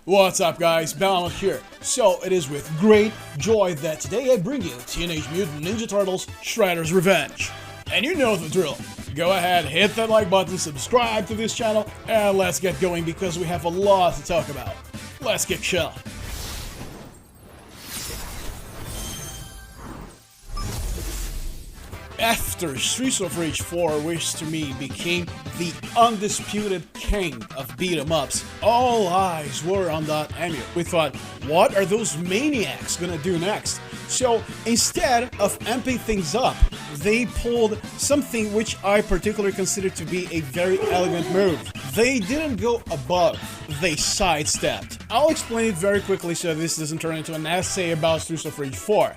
What's up guys, Balance here. So it is with great joy that today I bring you Teenage Mutant Ninja Turtles Shredder's Revenge. And you know the drill. Go ahead, hit that like button, subscribe to this channel, and let's get going because we have a lot to talk about. Let's kick shell. After Streets of Rage 4, which to me became the undisputed king of beat-em-ups, all eyes were on .mu. We thought, what are those maniacs gonna do next? So instead of amping things up, they pulled something which I particularly consider to be a very elegant move. They didn't go above, they sidestepped. I'll explain it very quickly so this doesn't turn into an essay about Streets of Rage 4.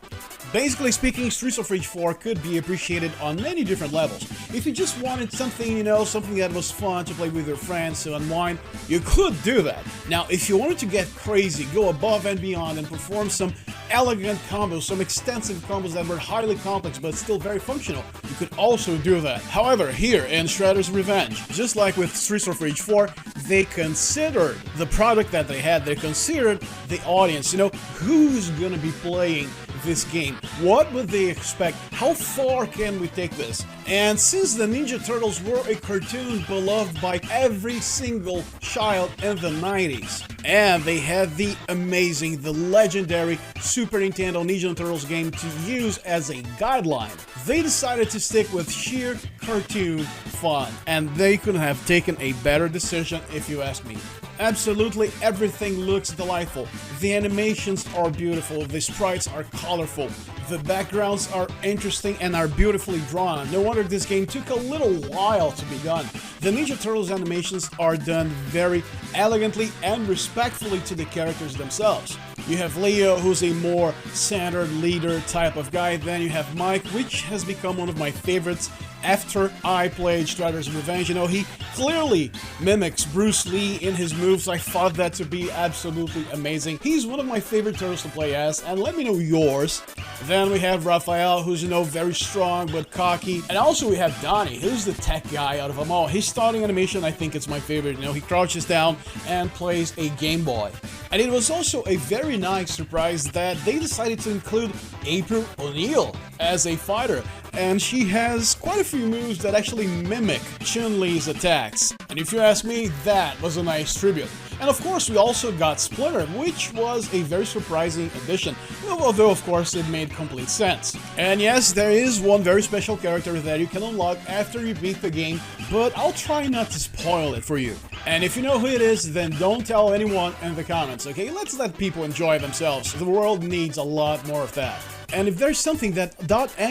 Basically speaking, Streets of Rage 4 could be appreciated on many different levels. If you just wanted something, something that was fun to play with your friends to unwind, you could do that. Now, if you wanted to get crazy, go above and beyond and perform some elegant combos, some extensive combos that were highly complex but still very functional, you could also do that. However, here in Shredder's Revenge, just like with Streets of Rage 4, they considered the product that they had, they considered the audience, who's gonna be playing this game, what would they expect, how far can we take this? And since the Ninja Turtles were a cartoon beloved by every single child in the 90s, and they had the amazing, the legendary Super Nintendo Ninja Turtles game to use as a guideline, they decided to stick with sheer cartoon fun, and they couldn't have taken a better decision if you ask me. Absolutely everything looks delightful, the animations are beautiful, the sprites are colorful, the backgrounds are interesting and are beautifully drawn. No wonder this game took a little while to be done. The Ninja Turtles animations are done very elegantly and respectfully to the characters themselves. You have Leo, who's a more centered leader type of guy, then you have Mike, which has become one of my favorites after I played Shredder's Revenge. He clearly mimics Bruce Lee in his moves. I thought that to be absolutely amazing. He's one of my favorite turtles to play as, and let me know yours. Then we have Raphael, who's, very strong but cocky. And also we have Donnie, who's the tech guy out of them all. His starting animation, I think it's my favorite. He crouches down and plays a Game Boy. And it was also a very nice surprise that they decided to include April O'Neil as a fighter. And she has quite a few moves that actually mimic Chun-Li's attacks. And if you ask me, that was a nice tribute. And of course we also got Splinter, which was a very surprising addition, although of course it made complete sense. And yes, there is one very special character that you can unlock after you beat the game, but I'll try not to spoil it for you. And if you know who it is, then don't tell anyone in the comments, okay? Let's let people enjoy themselves. The world needs a lot more of that. And if there's something that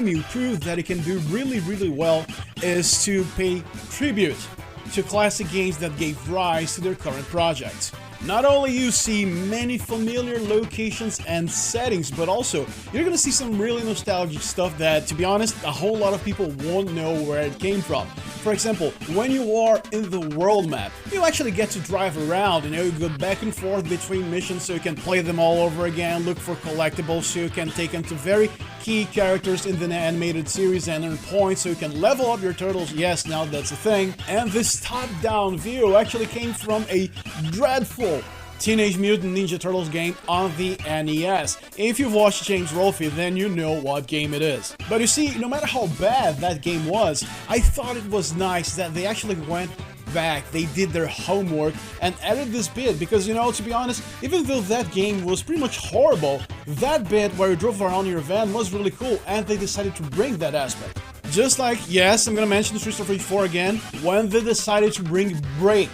.mu proved that it can do really well, is to pay tribute to classic games that gave rise to their current projects. Not only you see many familiar locations and settings, but also you're gonna see some really nostalgic stuff that, to be honest, a whole lot of people won't know where it came from. For example, when you are in the world map, you actually get to drive around, you go back and forth between missions so you can play them all over again, look for collectibles so you can take them to very key characters in the animated series and earn points so you can level up your turtles. Yes, now that's a thing. And this top-down view actually came from a dreadful Teenage Mutant Ninja Turtles game on the NES. If you've watched James Rolfe, then you know what game it is. But you see, no matter how bad that game was, I thought it was nice that they actually went back, they did their homework and added this bit because, to be honest, even though that game was pretty much horrible, that bit where you drove around your van was really cool and they decided to bring that aspect. Just like, yes, I'm gonna mention Streets of Rage 4 again, when they decided to bring Break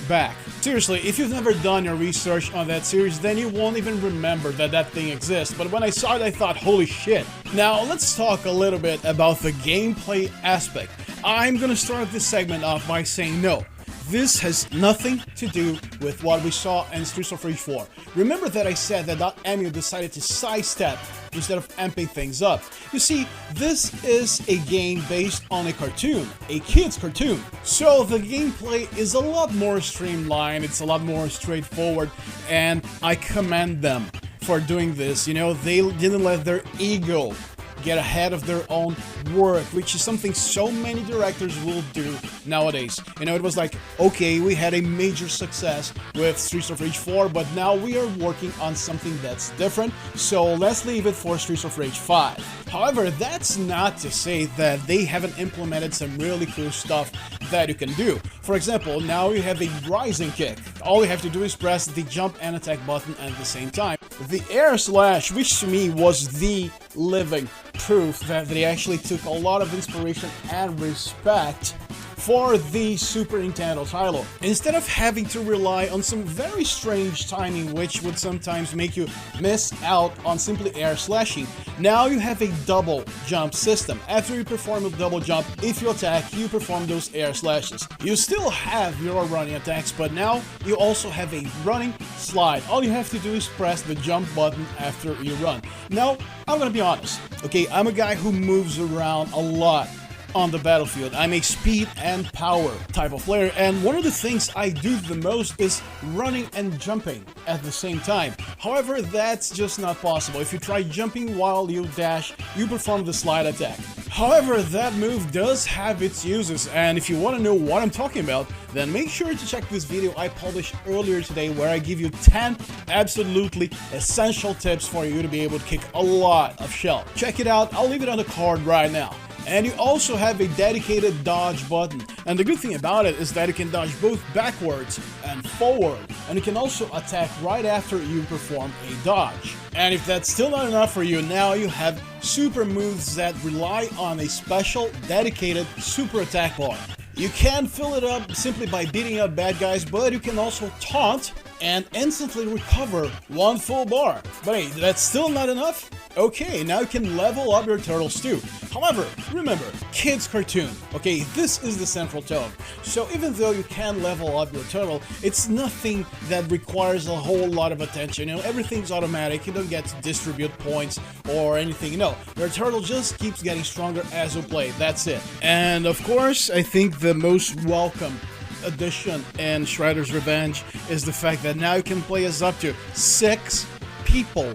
back. Seriously, if you've never done your research on that series, then you won't even remember that that thing exists, but when I saw it I thought, holy shit. Now let's talk a little bit about the gameplay aspect. I'm gonna start this segment off by saying no. This has nothing to do with what we saw in Streets of Rage 4. Remember that I said that .mu decided to sidestep instead of amping things up. You see, this is a game based on a cartoon, a kid's cartoon. So the gameplay is a lot more streamlined, it's a lot more straightforward, and I commend them for doing this. They didn't let their ego get ahead of their own work, which is something so many directors will do nowadays. You know, it was like, okay, we had a major success with Streets of Rage 4, but now we are working on something that's different, so let's leave it for Streets of Rage 5. However, that's not to say that they haven't implemented some really cool stuff that you can do. For example, now you have a rising kick. All you have to do is press the jump and attack button at the same time. The air slash, which to me was the living proof that they actually took a lot of inspiration and respect for the Super Nintendo title. Instead of having to rely on some very strange timing which would sometimes make you miss out on simply air slashing, now you have a double jump system. After you perform a double jump, if you attack, you perform those air slashes. You still have your running attacks, but now you also have a running slide. All you have to do is press the jump button after you run. Now, I'm gonna be honest, okay, I'm a guy who moves around a lot on the battlefield. I'm a speed and power type of player, and one of the things I do the most is running and jumping at the same time. However, that's just not possible. If you try jumping while you dash, you perform the slide attack. However, that move does have its uses, and if you want to know what I'm talking about, then make sure to check this video I published earlier today where I give you 10 absolutely essential tips for you to be able to kick a lot of shell. Check it out, I'll leave it on the card right now. And you also have a dedicated dodge button, and the good thing about it is that you can dodge both backwards and forward, and you can also attack right after you perform a dodge. And if that's still not enough for you, now you have super moves that rely on a special dedicated super attack bar. You can fill it up simply by beating up bad guys, but you can also taunt and instantly recover one full bar. But hey, that's still not enough? Okay, now you can level up your turtles too. However, remember, kids cartoon, okay, this is the central tone. So even though you can level up your turtle, it's nothing that requires a whole lot of attention. You know, everything's automatic, you don't get to distribute points or anything. No, your turtle just keeps getting stronger as you play, that's it. And of course, I think the most welcome addition in Shredder'S Revenge is the fact that now you can play as up to 6 people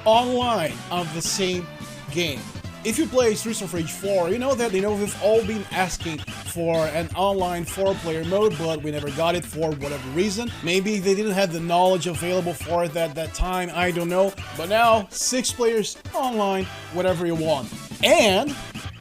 online on the same game. If you play Streets of Rage 4, you know that we've all been asking for an online 4-player mode, but we never got it for whatever reason. Maybe they didn't have the knowledge available for it at that time, I don't know. But now, 6 players online, whatever you want. And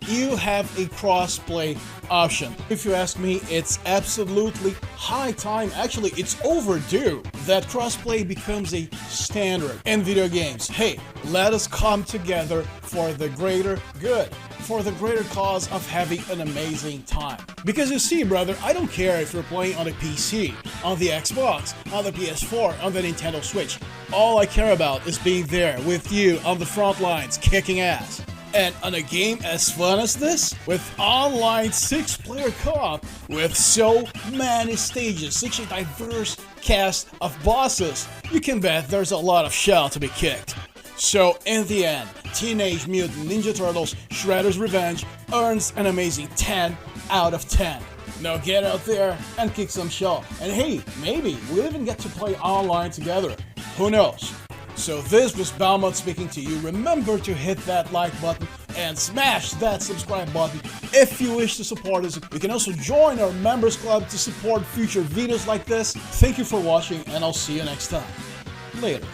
you have a cross-play option. If you ask me, it's absolutely high time, actually it's overdue, that crossplay becomes a standard in video games. Hey, let us come together for the greater good, for the greater cause of having an amazing time. Because you see, brother, I don't care if you're playing on the PC, on the Xbox, on the PS4, on the Nintendo Switch. All I care about is being there with you on the front lines, kicking ass. And on a game as fun as this, with online 6-player co-op, with so many stages, such a diverse cast of bosses, you can bet there's a lot of shell to be kicked. So in the end, Teenage Mutant Ninja Turtles Shredder'S Revenge earns an amazing 10 out of 10. Now get out there and kick some shell. And hey, maybe we'll even get to play online together. Who knows? So this was Balmont speaking to you. Remember to hit that like button and smash that subscribe button if you wish to support us. You can also join our members club to support future videos like this. Thank you for watching, and I'll see you next time. Later.